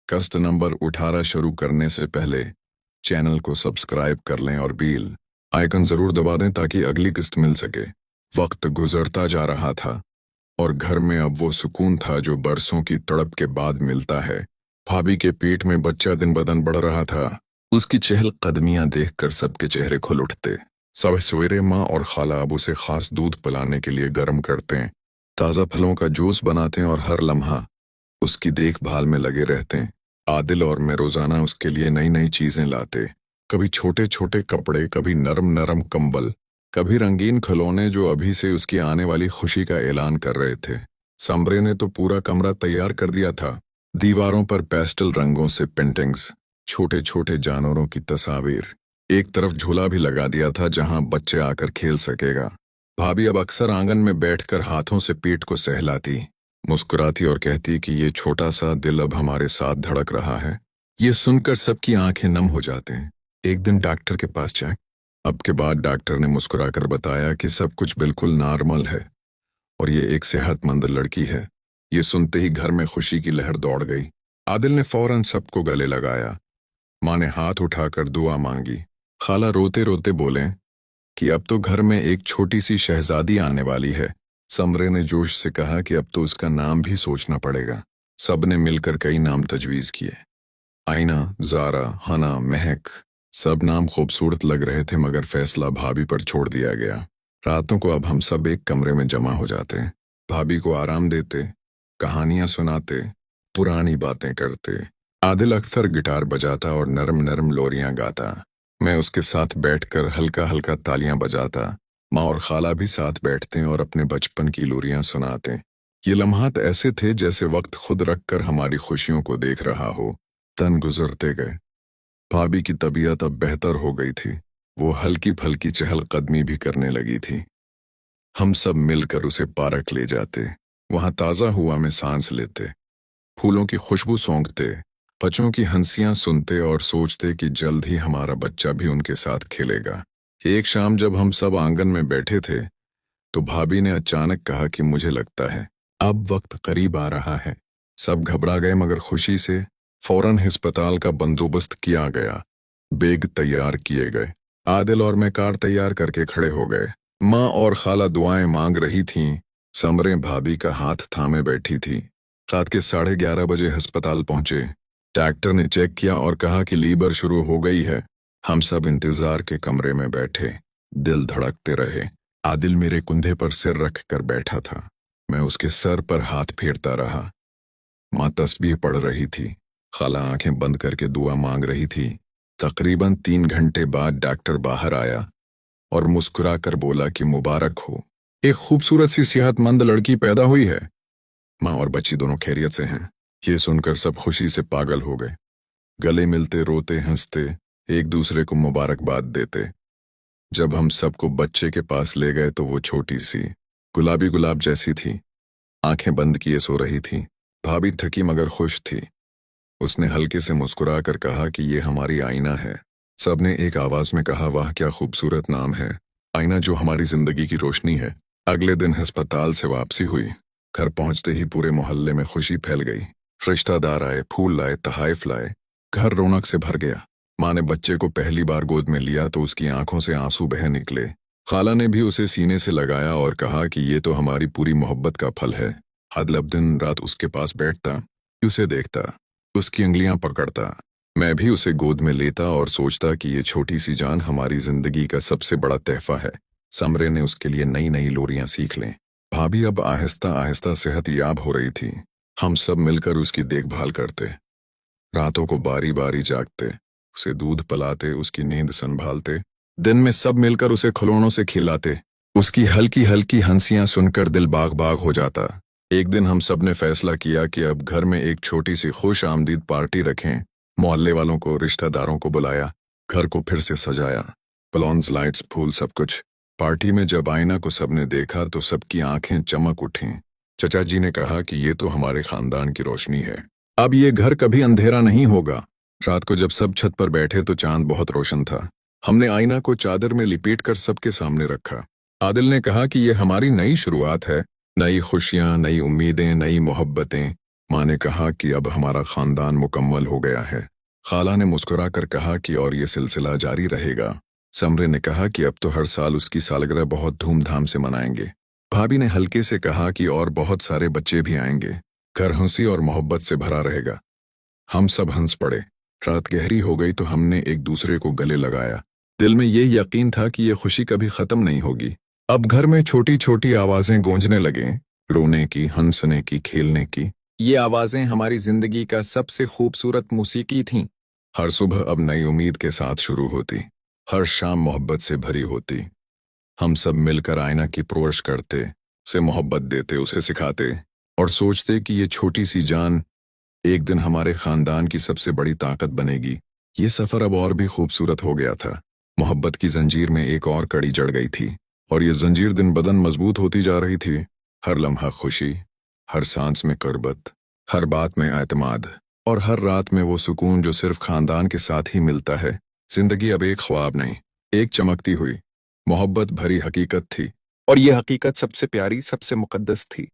कस्ट नंबर 18 शुरू करने से पहले चैनल को सब्सक्राइब कर लें और बेल आइकन जरूर दबा दें ताकि अगली किस्त मिल सके। वक्त गुजरता जा रहा था और घर में अब वो सुकून था जो बरसों की तड़प के बाद मिलता है। भाभी के पेट में बच्चा दिन ब दिन बढ़ रहा था। उसकी चहल कदमियां देखकर सबके चेहरे खुल उठते। सब सवेरे माँ और खाला अब उसे खास दूध पिलाने के लिए गर्म करते हैं, ताज़ा फलों का जूस बनाते हैं और हर लम्हा उसकी देखभाल में लगे रहते हैं। आदिल और मैं रोजाना उसके लिए नई नई चीजें लाते, कभी छोटे छोटे कपड़े, कभी नरम नरम कंबल, कभी रंगीन खिलौने जो अभी से उसकी आने वाली खुशी का ऐलान कर रहे थे। समरे ने तो पूरा कमरा तैयार कर दिया था। दीवारों पर पेस्टल रंगों से पेंटिंग्स, छोटे छोटे जानवरों की तस्वीर, एक तरफ झूला भी लगा दिया था जहां बच्चे आकर खेल सकेगा। भाभी अब अक्सर आंगन में बैठकर हाथों से पेट को सहलाती, मुस्कुराती और कहती कि ये छोटा सा दिल अब हमारे साथ धड़क रहा है। ये सुनकर सबकी आंखें नम हो जाते हैं। एक दिन डॉक्टर के पास जाए, अब के बाद डॉक्टर ने मुस्कुराकर बताया कि सब कुछ बिल्कुल नॉर्मल है और ये एक सेहतमंद लड़की है। ये सुनते ही घर में खुशी की लहर दौड़ गई। आदिल ने फौरन सबको गले लगाया। माँ ने हाथ उठाकर दुआ मांगी। खाला रोते रोते बोले कि अब तो घर में एक छोटी सी शहजादी आने वाली है। समरे ने जोश से कहा कि अब तो उसका नाम भी सोचना पड़ेगा। सबने मिलकर कई नाम तजवीज किए, आईना, जारा, हना, महक। सब नाम खूबसूरत लग रहे थे मगर फैसला भाभी पर छोड़ दिया गया। रातों को अब हम सब एक कमरे में जमा हो जाते, भाभी को आराम देते, कहानियां सुनाते, पुरानी बातें करते। आदिल अक्सर गिटार बजाता और नरम नरम लोरियां गाता। मैं उसके साथ बैठकर हल्का हल्का तालियां बजाता। माँ और खाला भी साथ बैठते और अपने बचपन की लोरियां सुनाते। ये लम्हात ऐसे थे जैसे वक्त खुद रखकर हमारी खुशियों को देख रहा हो। तन गुजरते गए। भाभी की तबीयत अब बेहतर हो गई थी। वो हल्की फल्की चहलकदमी भी करने लगी थी। हम सब मिलकर उसे पार्क ले जाते, वहां ताज़ा हवा में सांस लेते, फूलों की खुशबू सूंघते, बच्चों की हंसियां सुनते और सोचते कि जल्द ही हमारा बच्चा भी उनके साथ खेलेगा। एक शाम जब हम सब आंगन में बैठे थे तो भाभी ने अचानक कहा कि मुझे लगता है अब वक्त करीब आ रहा है। सब घबरा गए मगर खुशी से फौरन अस्पताल का बंदोबस्त किया गया। बैग तैयार किए गए। आदिल और मैं कार तैयार करके खड़े हो गए। माँ और खाला दुआएं मांग रही थीं। समरे भाभी का हाथ थामे बैठी थी। रात के 11:30 बजे अस्पताल पहुंचे। डॉक्टर ने चेक किया और कहा कि लीवर शुरू हो गई है। हम सब इंतजार के कमरे में बैठे, दिल धड़कते रहे। आदिल मेरे कंधे पर सिर रख कर बैठा था। मैं उसके सर पर हाथ फेरता रहा। माँ तस्बीह पढ़ रही थी। खाला आंखें बंद करके दुआ मांग रही थी। तकरीबन 3 घंटे बाद डॉक्टर बाहर आया और मुस्कुरा कर बोला कि मुबारक हो, एक खूबसूरत सी सेहतमंद लड़की पैदा हुई है। माँ और बच्ची दोनों खैरियत से हैं। ये सुनकर सब खुशी से पागल हो गए। गले मिलते, रोते, हंसते, एक दूसरे को मुबारकबाद देते। जब हम सबको बच्चे के पास ले गए तो वो छोटी सी गुलाबी गुलाब जैसी थी, आंखें बंद किए सो रही थी। भाभी थकी मगर खुश थी। उसने हल्के से मुस्कुरा कर कहा कि ये हमारी आईना है। सबने एक आवाज में कहा, वाह क्या खूबसूरत नाम है, आईना जो हमारी जिंदगी की रोशनी है। अगले दिन अस्पताल से वापसी हुई। घर पहुंचते ही पूरे मोहल्ले में खुशी फैल गई। रिश्तेदार आए, फूल लाए, तहाइफ लाए। घर रौनक से भर गया। माँ ने बच्चे को पहली बार गोद में लिया तो उसकी आंखों से आंसू बह निकले। खाला ने भी उसे सीने से लगाया और कहा कि ये तो हमारी पूरी मोहब्बत का फल है। आदिल अब दिन रात उसके पास बैठता, उसे देखता, उसकी उंगलियां पकड़ता। मैं भी उसे गोद में लेता और सोचता कि ये छोटी सी जान हमारी जिंदगी का सबसे बड़ा तोहफा है। समरे ने उसके लिए नई नई लोरियां सीख लें। भाभी अब आहिस्ता आहिस्ता सेहतयाब हो रही थी। हम सब मिलकर उसकी देखभाल करते, रातों को बारी बारी जागते, उसे दूध पिलाते, उसकी नींद संभालते। दिन में सब मिलकर उसे खिलौनों से खिलाते। उसकी हल्की हल्की हंसियां सुनकर दिल बाग बाग हो जाता। एक दिन हम सब ने फैसला किया कि अब घर में एक छोटी सी खुश आमदीद पार्टी रखें। मोहल्ले वालों को, रिश्तेदारों को बुलाया, घर को फिर से सजाया, बलून्स, लाइट्स, फूल, सब कुछ। पार्टी में जब आईना को सबने देखा तो सबकी आंखें चमक उठीं। चचा जी ने कहा कि ये तो हमारे खानदान की रोशनी है, अब ये घर कभी अंधेरा नहीं होगा। रात को जब सब छत पर बैठे तो चांद बहुत रोशन था। हमने आईना को चादर में लिपेटकर सबके सामने रखा। आदिल ने कहा कि ये हमारी नई शुरुआत है, नई खुशियां, नई उम्मीदें, नई मोहब्बतें। माँ ने कहा कि अब हमारा खानदान मुकम्मल हो गया है। खाला ने मुस्कुरा कर कहा कि और ये सिलसिला जारी रहेगा। समरे ने कहा कि अब तो हर साल उसकी सालगिरह बहुत धूमधाम से मनाएंगे। भाभी ने हल्के से कहा कि और बहुत सारे बच्चे भी आएंगे। घर हंसी और मोहब्बत से भरा रहेगा। हम सब हंस पड़े। रात गहरी हो गई तो हमने एक दूसरे को गले लगाया। दिल में ये यकीन था कि ये खुशी कभी खत्म नहीं होगी। अब घर में छोटी छोटी आवाजें गूंजने लगे, रोने की, हंसने की, खेलने की। ये आवाजें हमारी जिंदगी का सबसे खूबसूरत मौसीकी थीं। हर सुबह अब नई उम्मीद के साथ शुरू होती, हर शाम मोहब्बत से भरी होती। हम सब मिलकर आईना की परवरिश करते, उसे मोहब्बत देते, उसे सिखाते और सोचते कि ये छोटी सी जान एक दिन हमारे खानदान की सबसे बड़ी ताकत बनेगी। ये सफर अब और भी खूबसूरत हो गया था। मोहब्बत की जंजीर में एक और कड़ी जड़ गई थी और ये जंजीर दिन बदन मजबूत होती जा रही थी। हर लम्हा खुशी, हर सांस में कुर्बत, हर बात में एतमाद और हर रात में वो सुकून जो सिर्फ खानदान के साथ ही मिलता है। जिंदगी अब एक ख्वाब नहीं, एक चमकती हुई मोहब्बत भरी हकीकत थी और ये हकीकत सबसे प्यारी, सबसे मुकद्दस थी।